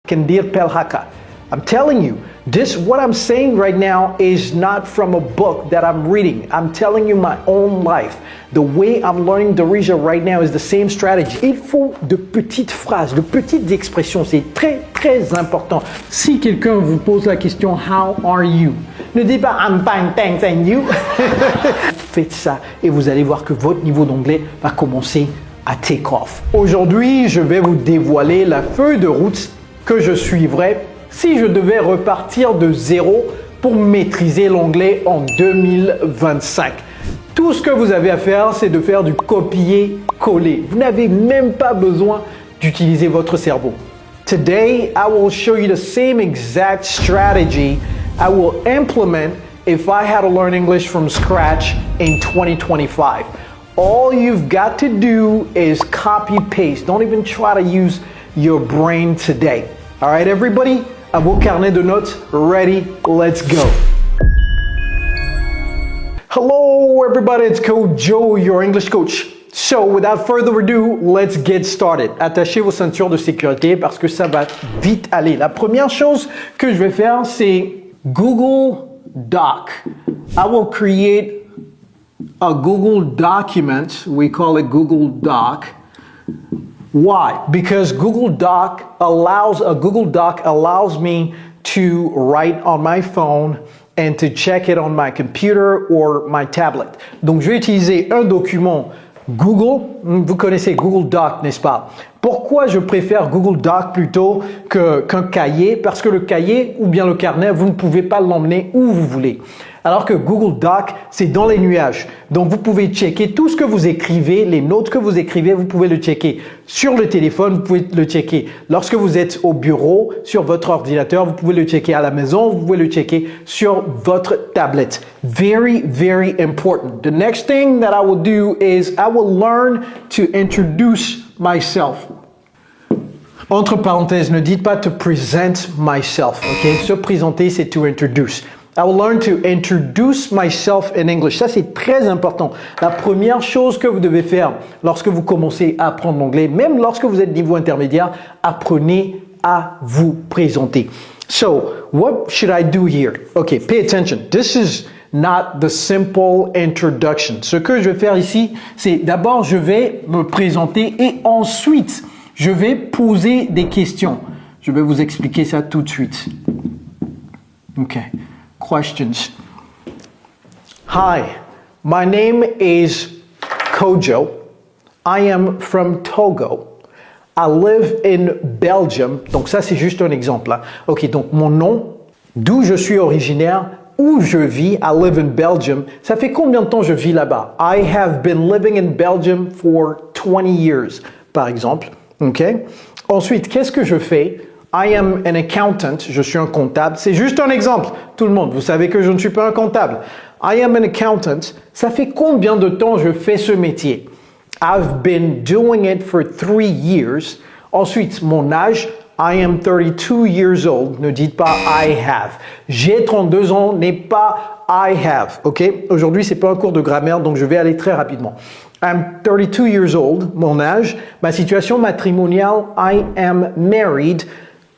Can dir pelhaka. I'm telling you, what I'm saying right now is not from a book that I'm reading. I'm telling you my own life. The way I'm learning Darija right now is the same strategy. Il faut de petites phrases, de petites expressions. C'est très, très important. Si quelqu'un vous pose la question, how are you? Ne dites pas, I'm fine, thanks, and you? Faites ça et vous allez voir que votre niveau d'anglais va commencer à take off. Aujourd'hui, je vais vous dévoiler la feuille de route que je suivrais si je devais repartir de zéro pour maîtriser l'anglais en 2025. Tout ce que vous avez à faire, c'est de faire du copier-coller. Vous n'avez même pas besoin d'utiliser votre cerveau. Today, I will show you the same exact strategy I will implement if I had to learn English from scratch in 2025. All you've got to do is copy-paste. Don't even try to use your brain today. All right, everybody? À vos carnets de notes, ready? Let's go. Hello, everybody. It's Coach Joe, your English coach. So, without further ado, let's get started. Attachez vos ceintures de sécurité parce que ça va vite aller. La première chose que je vais faire, c'est Google Doc. I will create a Google document. We call it Google Doc. Why? Because Google Doc allows me to write on my phone and to check it on my computer or my tablet. Donc, je vais utiliser un document Google. Vous connaissez Google Doc, n'est-ce pas? Pourquoi je préfère Google Doc plutôt qu'un cahier? Parce que le cahier ou bien le carnet, vous ne pouvez pas l'emmener où vous voulez. Alors que Google Doc, c'est dans les nuages. Donc, vous pouvez checker tout ce que vous écrivez, les notes que vous écrivez, vous pouvez le checker sur le téléphone, vous pouvez le checker lorsque vous êtes au bureau, sur votre ordinateur, vous pouvez le checker à la maison, vous pouvez le checker sur votre tablette. Very, very important. The next thing that I will do is I will learn to introduce myself. Entre parenthèses, ne dites pas to present myself, ok? Se présenter, c'est to introduce. I will learn to introduce myself in English. Ça, c'est très important. La première chose que vous devez faire lorsque vous commencez à apprendre l'anglais, même lorsque vous êtes niveau intermédiaire, apprenez à vous présenter. So, what should I do here? Okay, pay attention. This is not the simple introduction. Ce que je vais faire ici, c'est d'abord, je vais me présenter et ensuite, je vais poser des questions. Je vais vous expliquer ça tout de suite. Okay. Questions. Hi, my name is Kojo. I am from Togo. I live in Belgium. Donc ça, c'est juste un exemple. Hein. Ok, donc mon nom, d'où je suis originaire, où je vis, I live in Belgium. Ça fait combien de temps je vis là-bas? I have been living in Belgium for 20 years, par exemple. Ok. Ensuite, qu'est-ce que je fais? I am an accountant, je suis un comptable. C'est juste un exemple. Tout le monde, vous savez que je ne suis pas un comptable. I am an accountant. Ça fait combien de temps je fais ce métier? I've been doing it for 3 years. Ensuite, mon âge, I am 32 years old. Ne dites pas I have. J'ai 32 ans n'est pas I have. Ok? Aujourd'hui, c'est pas un cours de grammaire, donc je vais aller très rapidement. I'm 32 years old, mon âge. Ma situation matrimoniale, I am married.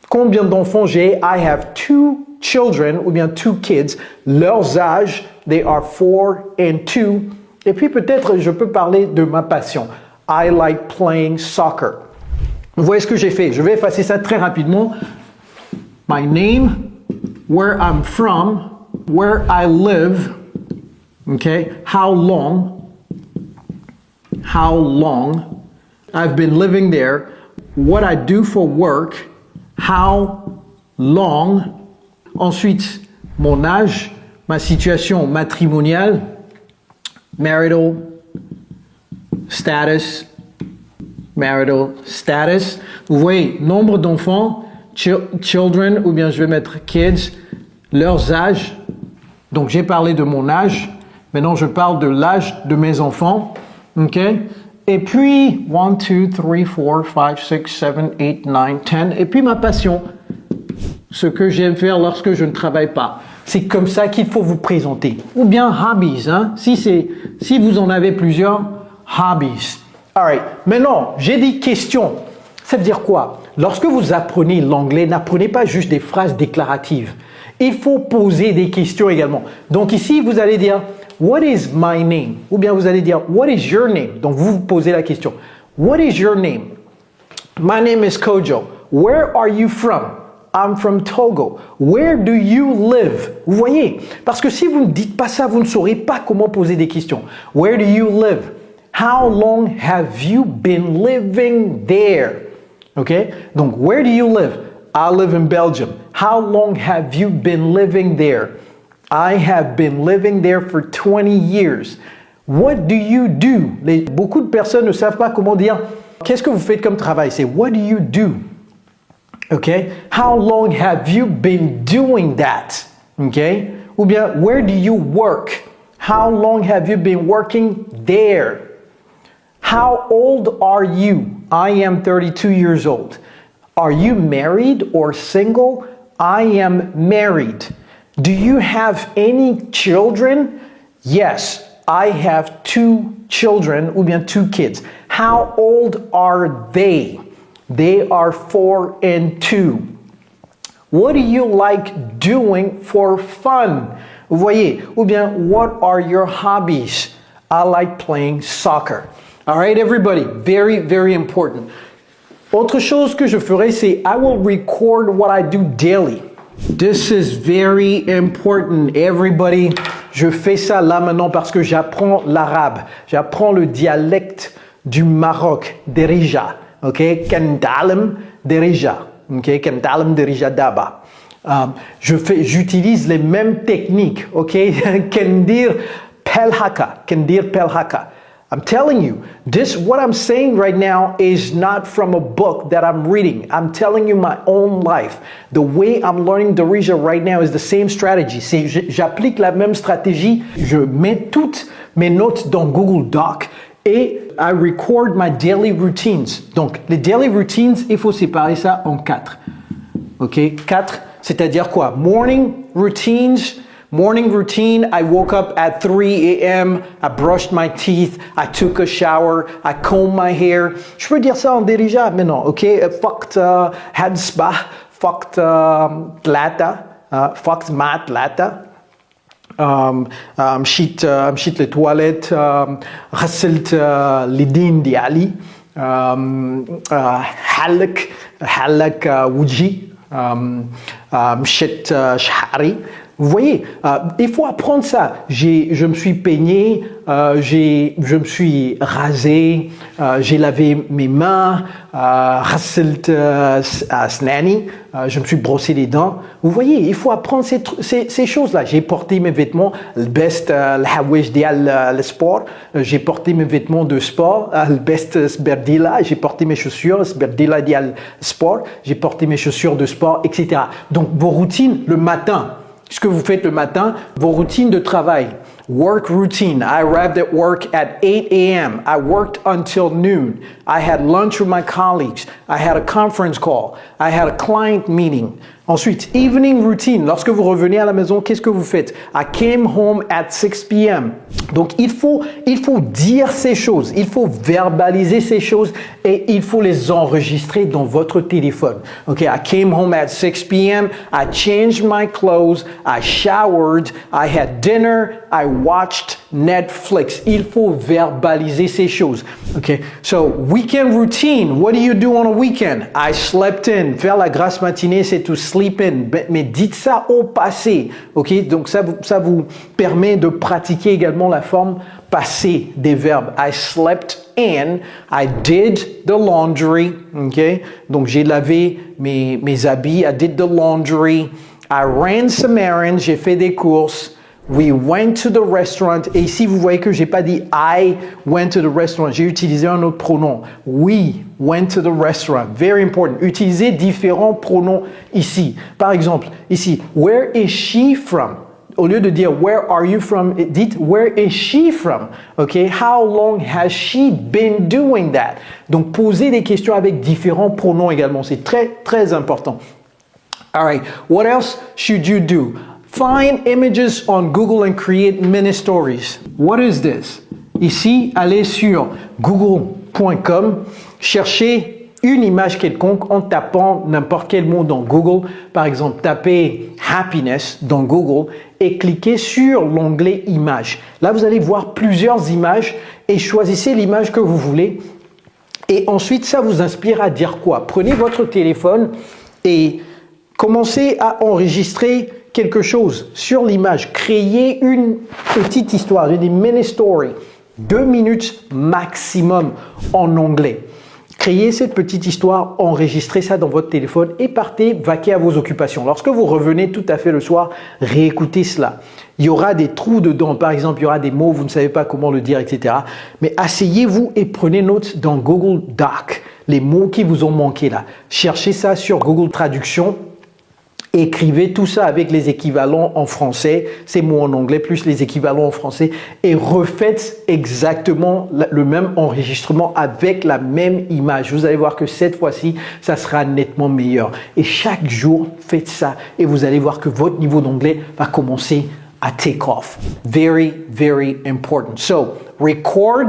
Combien d'enfants j'ai? I have 2 children, ou bien 2 kids. Leurs âges, they are 4 and 2. Et puis peut-être je peux parler de ma passion. I like playing soccer. Vous voyez ce que j'ai fait? Je vais effacer ça très rapidement. My name, where I'm from, where I live, okay? How long I've been living there, what I do for work, how long. Ensuite, mon âge, ma situation matrimoniale, marital status. Vous voyez, nombre d'enfants, children, ou bien je vais mettre kids, leurs âges. Donc, j'ai parlé de mon âge. Maintenant, je parle de l'âge de mes enfants. OK? Et puis, 1, 2, 3, 4, 5, 6, 7, 8, 9, 10. Et puis, ma passion. Ce que j'aime faire lorsque je ne travaille pas. C'est comme ça qu'il faut vous présenter. Ou bien hobbies. Hein? Si vous en avez plusieurs, hobbies. All right. Maintenant, j'ai dit question. Ça veut dire quoi? lorsque vous apprenez l'anglais, n'apprenez pas juste des phrases déclaratives. Il faut poser des questions également. Donc ici, vous allez dire « What is my name ?» ou bien vous allez dire « What is your name ?» Donc vous vous posez la question. « What is your name ?» My name is Kojo. Where are you from? I'm from Togo. Where do you live? Vous voyez? Parce que si vous ne dites pas ça, vous ne saurez pas comment poser des questions. Where do you live? How long have you been living there? Okay? Donc, where do you live? I live in Belgium. How long have you been living there? I have been living there for 20 years. What do you do? Beaucoup de personnes ne savent pas comment dire qu'est-ce que vous faites comme travail? C'est what do you do? Okay? How long have you been doing that? Okay? Ou bien where do you work? How long have you been working there? How old are you? I am 32 years old. Are you married or single? I am married. Do you have any children? Yes, I have 2 children ou bien 2 kids. How old are they? They are 4 and 2. What do you like doing for fun? Vous voyez, ou bien what are your hobbies? I like playing soccer. All right, everybody, very, very important. Autre chose que je ferai, c'est I will record what I do daily. This is very important, everybody. Je fais ça là maintenant parce que j'apprends l'arabe. J'apprends le dialecte du Maroc, Derija. OK? Kentalem Derija. OK? Kentalem Derija Daba. J'utilise les mêmes techniques. OK? Kendir Pelhaka. Kendir Pelhaka. I'm telling you, what I'm saying right now is not from a book that I'm reading. I'm telling you my own life. The way I'm learning Darija right now is the same strategy. J'applique la même stratégie. Je mets toutes mes notes dans Google Doc et I record my daily routines. Donc, les daily routines, il faut séparer ça en 4. OK? 4, c'est-à-dire quoi? Morning routine, I woke up at 3 a.m., I brushed my teeth, I took a shower, I combed my hair. Je peux dire ça en dirigeant, mais non, ok? Fucked headspa, fucked tlata, fucked mat tlata. مشيت للتواليت غسلت اليدين ديالي حلك وجهي مشيت شعري. Vous voyez, il faut apprendre ça. Je me suis peigné, je me suis rasé, j'ai lavé mes mains, غسلت أسناني, je me suis brossé les dents. Vous voyez, il faut apprendre ces choses-là. J'ai porté mes vêtements, لبست الحوايج ديال السبور, j'ai porté mes vêtements de sport, لبست سبرديلا, j'ai porté mes chaussures, سبرديلا ديال sport, j'ai porté mes chaussures de sport, etc. Donc vos routines le matin. Ce que vous faites le matin, vos routines de travail. Work routine. I arrived at work at 8 a.m. I worked until noon. I had lunch with my colleagues. I had a conference call. I had a client meeting. Ensuite, evening routine. Lorsque vous revenez à la maison, qu'est-ce que vous faites? I came home at 6 p.m. Donc, il faut dire ces choses. Il faut verbaliser ces choses et il faut les enregistrer dans votre téléphone. Okay, I came home at 6 p.m. I changed my clothes. I showered. I had dinner. I watched Netflix. Il faut verbaliser ces choses. Okay, so weekend routine. What do you do on a weekend? I slept in. Faire la grasse matinée, c'est to sleep in. Mais dites ça au passé. Ok, donc ça vous permet de pratiquer également la forme passée des verbes. I slept in. I did the laundry. Ok, donc j'ai lavé mes habits. I did the laundry. I ran some errands. J'ai fait des courses. We went to the restaurant. Et ici, vous voyez que j'ai pas dit I went to the restaurant. J'ai utilisé un autre pronom. We went to the restaurant. Very important. Utilisez différents pronoms ici. Par exemple, ici, where is she from? Au lieu de dire where are you from, dites where is she from? Okay? How long has she been doing that? Donc, posez des questions avec différents pronoms également. C'est très, très important. All right. What else should you do? Find images on Google and create mini stories. What is this? Ici, allez sur google.com, cherchez une image quelconque en tapant n'importe quel mot dans Google. Par exemple, tapez happiness dans Google et cliquez sur l'onglet images. Là, vous allez voir plusieurs images et choisissez l'image que vous voulez. Et ensuite, ça vous inspire à dire quoi? Prenez votre téléphone et commencez à enregistrer quelque chose sur l'image. Créez une petite histoire, une mini story, 2 minutes maximum en anglais. Créez cette petite histoire, enregistrez ça dans votre téléphone et partez vaquer à vos occupations. Lorsque vous revenez tout à fait le soir, réécoutez cela. Il y aura des trous dedans, par exemple, il y aura des mots, vous ne savez pas comment le dire, etc. Mais asseyez-vous et prenez note dans Google Doc, les mots qui vous ont manqué là. Cherchez ça sur Google Traduction. Écrivez tout ça avec les équivalents en français, ces mots en anglais plus les équivalents en français et refaites exactement le même enregistrement avec la même image. Vous allez voir que cette fois-ci, ça sera nettement meilleur. Et chaque jour, faites ça et vous allez voir que votre niveau d'anglais va commencer à take off. Very, very important. So, record,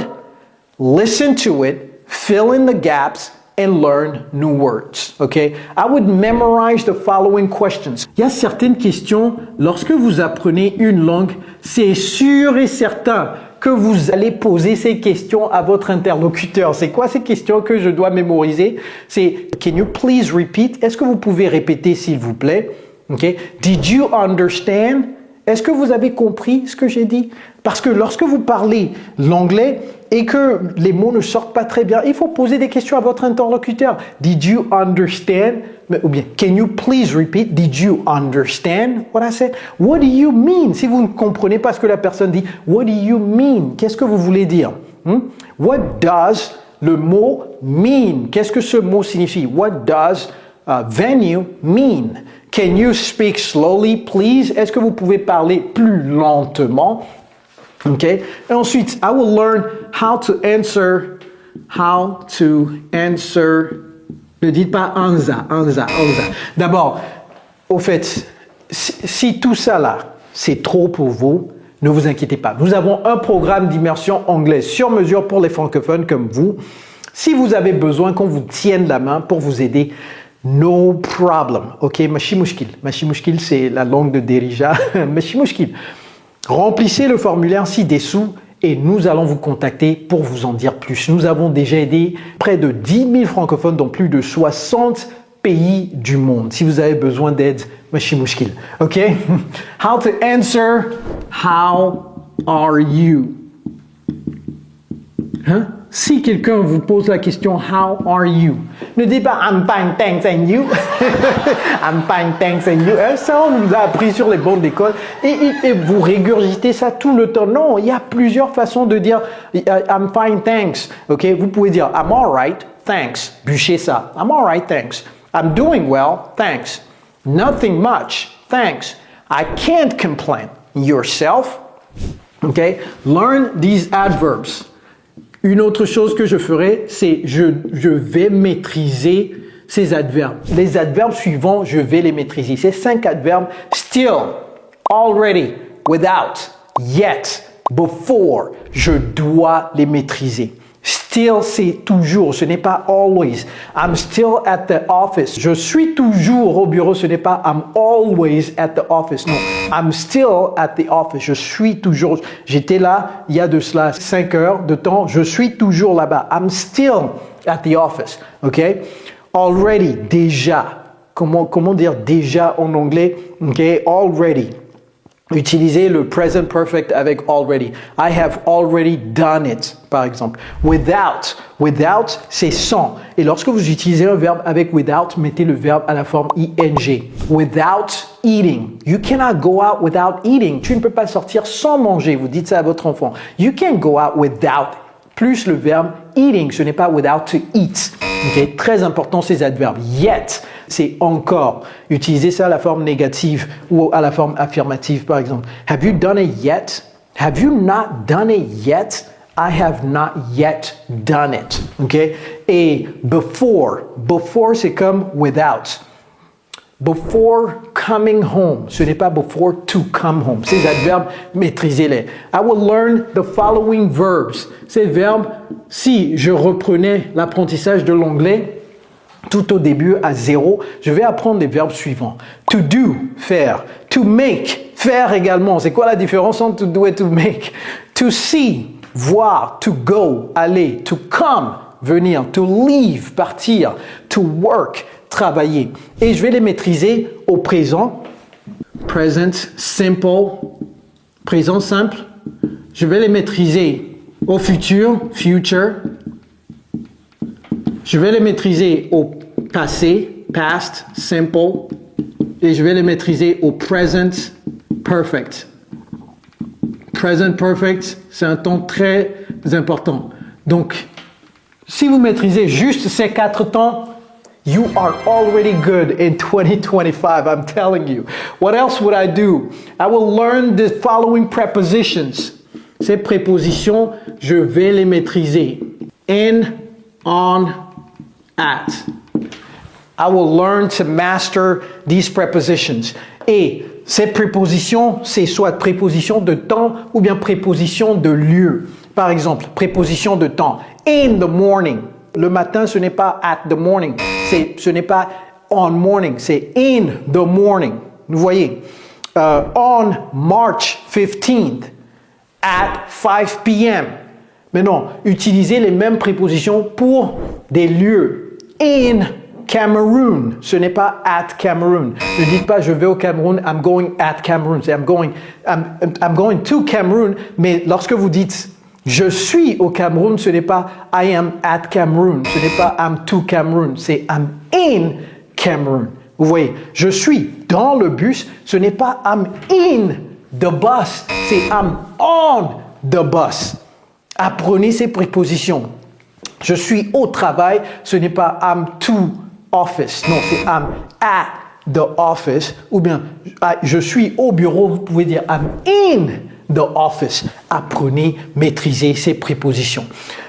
listen to it, fill in the gaps, and learn new words, okay? I would memorize the following questions. Il y a certaines questions, lorsque vous apprenez une langue, c'est sûr et certain que vous allez poser ces questions à votre interlocuteur. C'est quoi ces questions que je dois mémoriser? C'est « Can you please repeat » Est-ce que vous pouvez répéter s'il vous plaît? Okay? Did you understand? Est-ce que vous avez compris ce que j'ai dit? Parce que lorsque vous parlez l'anglais et que les mots ne sortent pas très bien, il faut poser des questions à votre interlocuteur. Did you understand? Ou bien, can you please repeat? Did you understand what I said? What do you mean? Si vous ne comprenez pas ce que la personne dit, what do you mean? Qu'est-ce que vous voulez dire? What does le mot mean? Qu'est-ce que ce mot signifie? What does venue mean? Can you speak slowly, please? Est-ce que vous pouvez parler plus lentement? Okay. Et ensuite, I will learn how to answer. Ne dites pas anza. D'abord, au fait, si tout ça là, c'est trop pour vous, ne vous inquiétez pas. Nous avons un programme d'immersion anglaise sur mesure pour les francophones comme vous. Si vous avez besoin qu'on vous tienne la main pour vous aider, no problem. Ok, machi mushkil, c'est la langue de Derija. Machi mushkil. Remplissez le formulaire ci-dessous et nous allons vous contacter pour vous en dire plus. Nous avons déjà aidé près de 10 000 francophones dans plus de 60 pays du monde. Si vous avez besoin d'aide, machi mushkil. Ok? How to answer, how are you? Hein? Si quelqu'un vous pose la question « How are you ?» Ne dites pas « I'm fine, thanks, and you ?» I'm fine, thanks, and you. Ça, on nous a appris sur les bancs d'école et vous régurgitez ça tout le temps. Non, il y a plusieurs façons de dire « I'm fine, thanks ». Ok, vous pouvez dire « I'm alright, thanks ». Bûchez ça. « I'm alright, thanks ». « I'm doing well, thanks ». « Nothing much, thanks ». « I can't complain ». « Yourself ». Ok, learn these adverbs. Une autre chose que je ferai, c'est je vais maîtriser ces adverbes. Les adverbes suivants, je vais les maîtriser. Ces 5 adverbes, still, already, without, yet, before, je dois les maîtriser. Still, c'est toujours, ce n'est pas always. I'm still at the office. Je suis toujours au bureau, ce n'est pas I'm always at the office. Non, I'm still at the office. Je suis toujours, j'étais là il y a de cela 5 heures de temps, je suis toujours là-bas. I'm still at the office. OK? Already, déjà. Comment dire déjà en anglais? OK? Already. Utilisez le present perfect avec already. I have already done it, par exemple. Without, c'est sans. Et lorsque vous utilisez un verbe avec without, mettez le verbe à la forme ing. Without eating. You cannot go out without eating. Tu ne peux pas sortir sans manger. Vous dites ça à votre enfant. You can't go out without. Plus le verbe eating. Ce n'est pas without to eat. Okay? Très important ces adverbes. Yet, c'est encore. Utilisez ça à la forme négative ou à la forme affirmative, par exemple. Have you done it yet? Have you not done it yet? I have not yet done it. Okay? Et before. Before, c'est comme without. Before coming home. Ce n'est pas before to come home. Ces adverbes, maîtrisez-les. I will learn the following verbs. Ces verbes, si je reprenais l'apprentissage de l'anglais, tout au début à 0, je vais apprendre les verbes suivants. To do, faire. To make, faire également. C'est quoi la différence entre to do et to make? To see, voir. To go, aller. To come, venir. To leave, partir. To work, travailler. Et je vais les maîtriser au présent. Present, simple. Présent simple. Je vais les maîtriser au futur. Future. Je vais les maîtriser au passé, past, simple, et je vais les maîtriser au present, perfect. Present perfect, c'est un temps très important. Donc, si vous maîtrisez juste ces 4 temps, you are already good in 2025, I'm telling you. What else would I do? I will learn the following prepositions. Ces prépositions, je vais les maîtriser. In, on, at. I will learn to master these prepositions. Et ces prépositions, c'est soit préposition de temps ou bien préposition de lieu. Par exemple, préposition de temps. In the morning. Le matin, ce n'est pas at the morning. Ce n'est pas on morning. C'est in the morning. Vous voyez. On March 15th at 5 p.m. Mais non, utilisez les mêmes prépositions pour des lieux. In Cameroon, ce n'est pas at Cameroon. Ne dites pas je vais au Cameroun, I'm going at Cameroon. C'est I'm going to Cameroon. Mais lorsque vous dites je suis au Cameroun, ce n'est pas I am at Cameroon. Ce n'est pas I'm to Cameroon. C'est I'm in Cameroon. Vous voyez, je suis dans le bus. Ce n'est pas I'm in the bus. C'est I'm on the bus. Apprenez ces prépositions. Je suis au travail, ce n'est pas I'm to office. Non, c'est I'm at the office. Ou bien, je suis au bureau, vous pouvez dire I'm in the office. Apprenez, maîtrisez ces prépositions.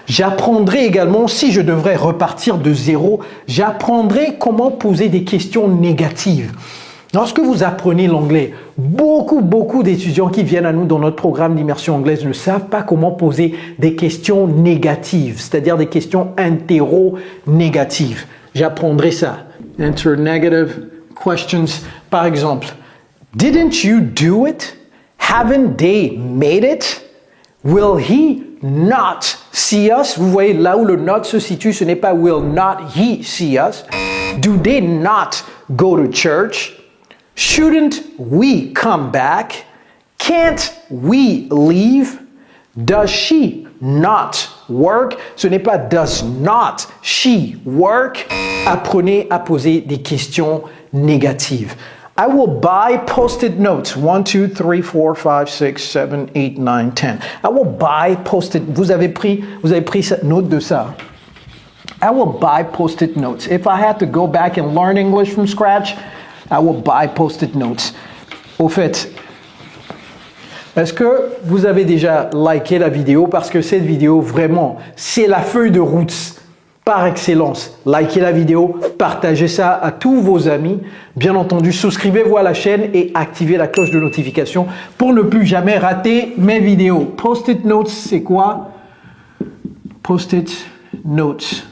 J'apprendrai également, si je devrais repartir de 0, j'apprendrai comment poser des questions négatives. Lorsque vous apprenez l'anglais, beaucoup d'étudiants qui viennent à nous dans notre programme d'immersion anglaise ne savent pas comment poser des questions négatives, c'est-à-dire des questions interro-négatives. J'apprendrai ça. Interrogative questions, par exemple. Didn't you do it? Haven't they made it? Will he not see us? Vous voyez là où le not se situe, ce n'est pas will not he see us. Do they not go to church? Shouldn't we come back? Can't we leave? Does she not work? Ce n'est pas does not she work. Apprenez à poser des questions négatives. I will buy post-it notes. 1, 2, 3, 4, 5, 6, 7, 8, 9, 10. I will buy post-it. Vous avez pris cette note de ça. I will buy post-it notes. If I had to go back and learn English from scratch, I will buy post-it notes. Au fait, est-ce que vous avez déjà liké la vidéo? Parce que cette vidéo, vraiment, c'est la feuille de route par excellence. Likez la vidéo, partagez ça à tous vos amis. Bien entendu, souscrivez-vous à la chaîne et activez la cloche de notification pour ne plus jamais rater mes vidéos. Post-it notes, c'est quoi? Post-it notes.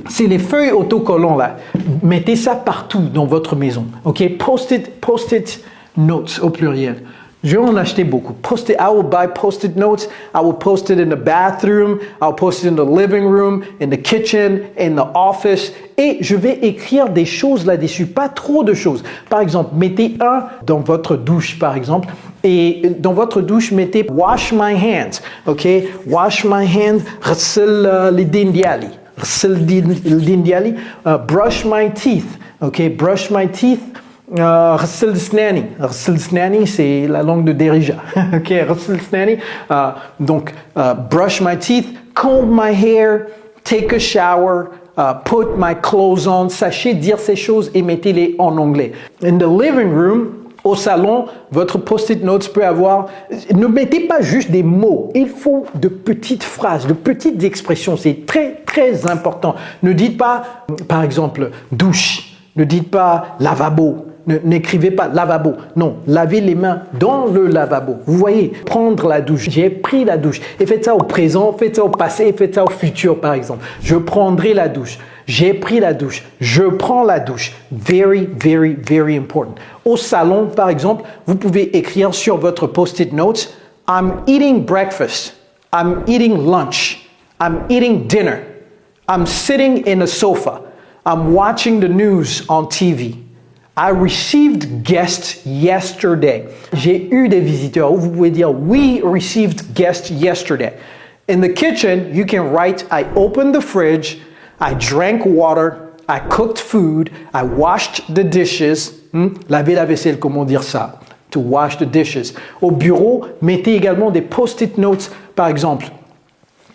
C'est les feuilles autocollants là. Mettez ça partout dans votre maison. Ok? Post-it notes au pluriel. Je vais en acheter beaucoup. I will buy post-it notes. I will post it in the bathroom. I'll post it in the living room, in the kitchen, in the office. Et je vais écrire des choses là-dessus. Pas trop de choses. Par exemple, mettez un dans votre douche, par exemple. Et dans votre douche, mettez wash my hands. Ok? Wash my hands. غسل اليدين ديالي. غسل اليدين ديالي. Brush my teeth. Ok? Brush my teeth. غسل سناني. غسل سناني, c'est la langue de Derija. Ok, غسل سناني. Donc, brush my teeth, comb my hair, take a shower, put my clothes on. Sachez dire ces choses et mettez-les en anglais. In the living room, au salon, votre post-it notes peut avoir... Ne mettez pas juste des mots. Il faut de petites phrases, de petites expressions. C'est très, très important. Ne dites pas, par exemple, douche. Ne dites pas lavabo. N'écrivez pas lavabo. Non, lavez les mains dans le lavabo. Vous voyez, prendre la douche. J'ai pris la douche. Et faites ça au présent, faites ça au passé, faites ça au futur, par exemple. Je prendrai la douche. J'ai pris la douche. Je prends la douche. Very, very, very important. Au salon, par exemple, vous pouvez écrire sur votre post-it notes, I'm eating breakfast. I'm eating lunch. I'm eating dinner. I'm sitting in a sofa. I'm watching the news on TV. I received guests yesterday. J'ai eu des visiteurs. Vous pouvez dire, we received guests yesterday. In the kitchen, you can write, I opened the fridge, I drank water, I cooked food, I washed the dishes. Laver la vaisselle, comment dire ça? To wash the dishes. Au bureau, mettez également des post-it notes. Par exemple,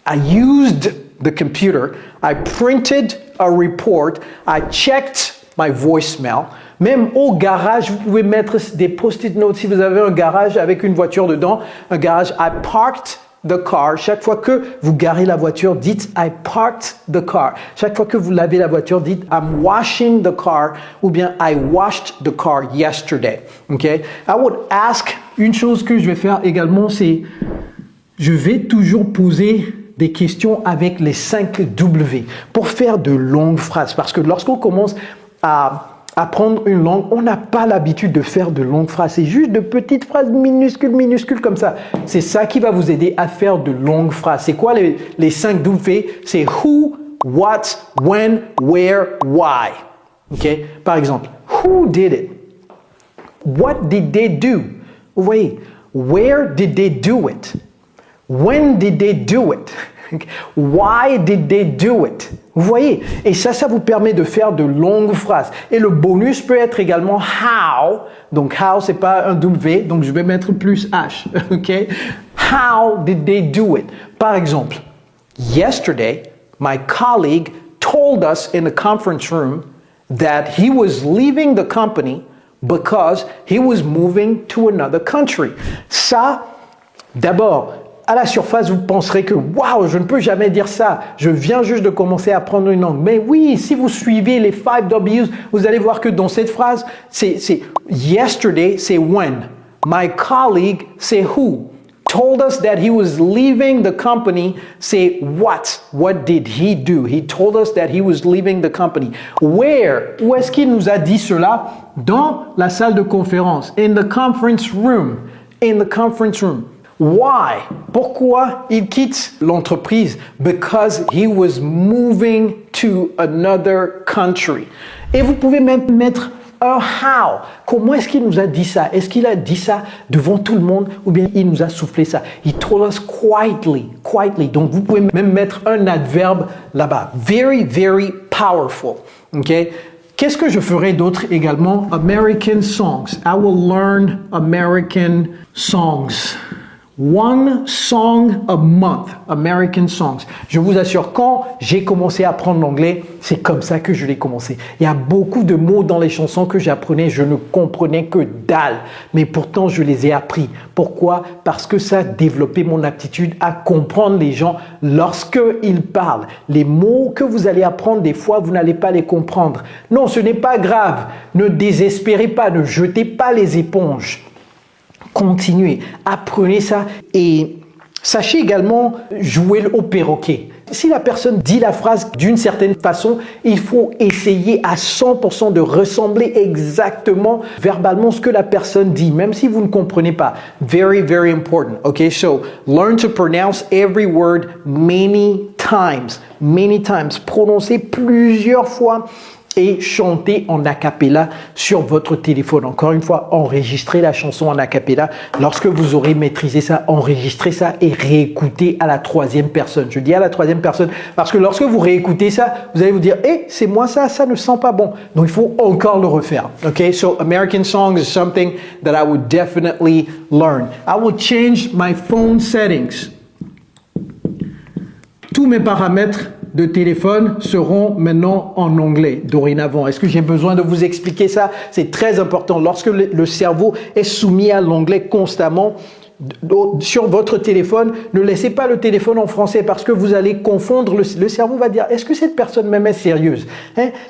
I used the computer, I printed a report, I checked my voicemail. Même au garage, vous pouvez mettre des post-it notes. Si vous avez un garage avec une voiture dedans, un garage, I parked the car. Chaque fois que vous garez la voiture, dites I parked the car. Chaque fois que vous lavez la voiture, dites I'm washing the car ou bien I washed the car yesterday. Okay? I would ask, une chose que je vais faire également, c'est je vais toujours poser des questions avec les 5 W pour faire de longues phrases. Parce que lorsqu'on commence à apprendre une langue, on n'a pas l'habitude de faire de longues phrases. C'est juste de petites phrases minuscules comme ça. C'est ça qui va vous aider à faire de longues phrases. C'est quoi les 5 W? C'est who, what, when, where, why. Okay? Par exemple, who did it? What did they do? Vous voyez, where did they do it? When did they do it? Why did they do it? Vous voyez? Et ça vous permet de faire de longues phrases. Et le bonus peut être également how. Donc, how, c'est pas un W, donc je vais mettre plus H. OK? How did they do it? Par exemple, yesterday, my colleague told us in the conference room that he was leaving the company because he was moving to another country. Ça, d'abord, à la surface, vous penserez que « Waouh, je ne peux jamais dire ça, je viens juste de commencer à apprendre une langue. » Mais oui, si vous suivez les 5 W's, vous allez voir que dans cette phrase, c'est yesterday, c'est when. My colleague, c'est who. Told us that he was leaving the company, c'est what. What did he do? He told us that he was leaving the company. Where? Où est-ce qu'il nous a dit cela? Dans la salle de conférence. In the conference room. In the conference room. Why? Pourquoi il quitte l'entreprise? Because he was moving to another country. Et vous pouvez même mettre un how. Comment est-ce qu'il nous a dit ça? Est-ce qu'il a dit ça devant tout le monde ou bien il nous a soufflé ça? He told us quietly. Quietly. Donc vous pouvez même mettre un adverbe là-bas. Very, very powerful. Okay? Qu'est-ce que je ferai d'autre également? American songs. I will learn American songs. One song a month, American songs. Je vous assure, quand j'ai commencé à apprendre l'anglais, c'est comme ça que je l'ai commencé. Il y a beaucoup de mots dans les chansons que j'apprenais, je ne comprenais que dalle. Mais pourtant, je les ai appris. Pourquoi? Parce que ça a développé mon aptitude à comprendre les gens lorsqu'ils parlent. Les mots que vous allez apprendre, des fois, vous n'allez pas les comprendre. Non, ce n'est pas grave. Ne désespérez pas, ne jetez pas les éponges. Continuez, apprenez ça et sachez également jouer au perroquet. Si la personne dit la phrase d'une certaine façon, il faut essayer à 100% de ressembler exactement verbalement ce que la personne dit, même si vous ne comprenez pas. Very, very important. Okay, so learn to pronounce every word many times. Many times. Prononcez plusieurs fois. Et chanter en a cappella sur votre téléphone. Encore une fois, enregistrez la chanson en a cappella. Lorsque vous aurez maîtrisé ça, enregistrez ça et réécoutez à la 3e personne. Je dis à la 3e personne parce que lorsque vous réécoutez ça, vous allez vous dire « c'est moi ça, ça ne sent pas bon. » Donc, il faut encore le refaire. Okay, so American songs is something that I would definitely learn. I will change my phone settings. Tous mes paramètres de téléphone seront maintenant en anglais, dorénavant. Est-ce que j'ai besoin de vous expliquer ça? C'est très important. Lorsque le cerveau est soumis à l'anglais constamment, sur votre téléphone, ne laissez pas le téléphone en français parce que vous allez confondre. Le cerveau va dire, est-ce que cette personne même est sérieuse?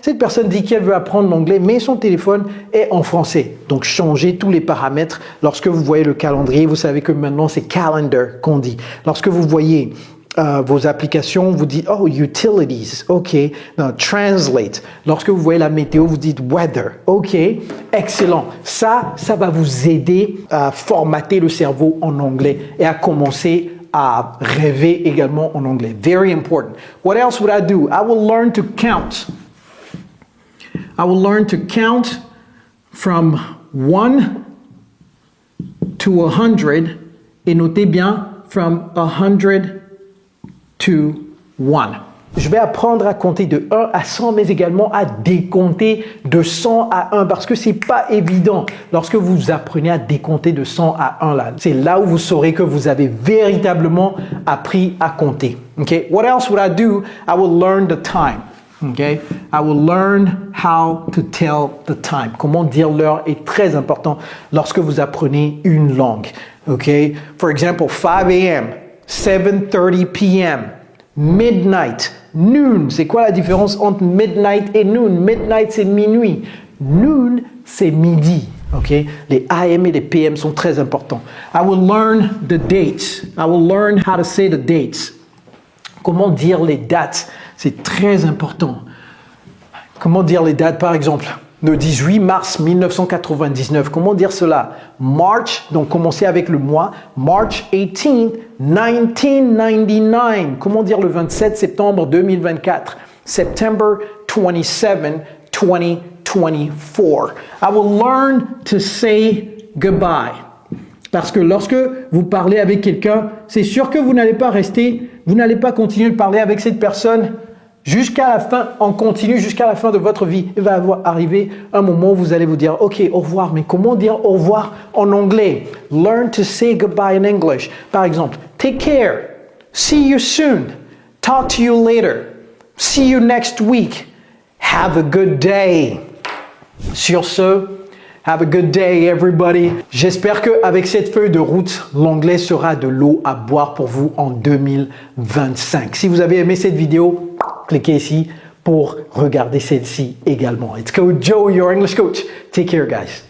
Cette personne dit qu'elle veut apprendre l'anglais, mais son téléphone est en français. Donc, changez tous les paramètres. Lorsque vous voyez le calendrier, vous savez que maintenant, c'est calendar qu'on dit. Lorsque vous voyez vos applications, vous dites, oh, utilities, ok. Non, translate. Lorsque vous voyez la météo, vous dites weather, ok. Excellent. Ça va vous aider à formater le cerveau en anglais et à commencer à rêver également en anglais. Very important. What else would I do? I will learn to count. I will learn to count from 1 to 100 et notez bien from 100 to 1. Je vais apprendre à compter de 1 à 100, mais également à décompter de 100 à 1, parce que c'est pas évident. Lorsque vous apprenez à décompter de 100 à 1, là, c'est là où vous saurez que vous avez véritablement appris à compter. Okay? What else would I do? I will learn the time. Okay? I will learn how to tell the time. Comment dire l'heure est très important lorsque vous apprenez une langue. Okay? For example, 5 a.m., 7:30 p.m., midnight, noon. C'est quoi la différence entre midnight et noon? Midnight, c'est minuit. Noon, c'est midi. Okay? Les AM et les PM sont très importants. I will learn the dates. I will learn how to say the dates. Comment dire les dates? C'est très important. Comment dire les dates, par exemple? Le 18 mars 1999. Comment dire cela? March, donc commencez avec le mois. March 18, 1999. Comment dire le 27 septembre 2024? September 27, 2024. I will learn to say goodbye. Parce que lorsque vous parlez avec quelqu'un, c'est sûr que vous n'allez pas continuer de parler avec cette personne jusqu'à la fin, en continu jusqu'à la fin de votre vie. Il va arriver un moment où vous allez vous dire, OK, au revoir, mais comment dire au revoir en anglais? Learn to say goodbye in English. Par exemple, take care, see you soon, talk to you later, see you next week, have a good day. Sur ce, have a good day, everybody. J'espère qu'avec cette feuille de route, l'anglais sera de l'eau à boire pour vous en 2025. Si vous avez aimé cette vidéo, cliquez ici pour regarder celle-ci également. It's Coach Joe, your English coach. Take care, guys.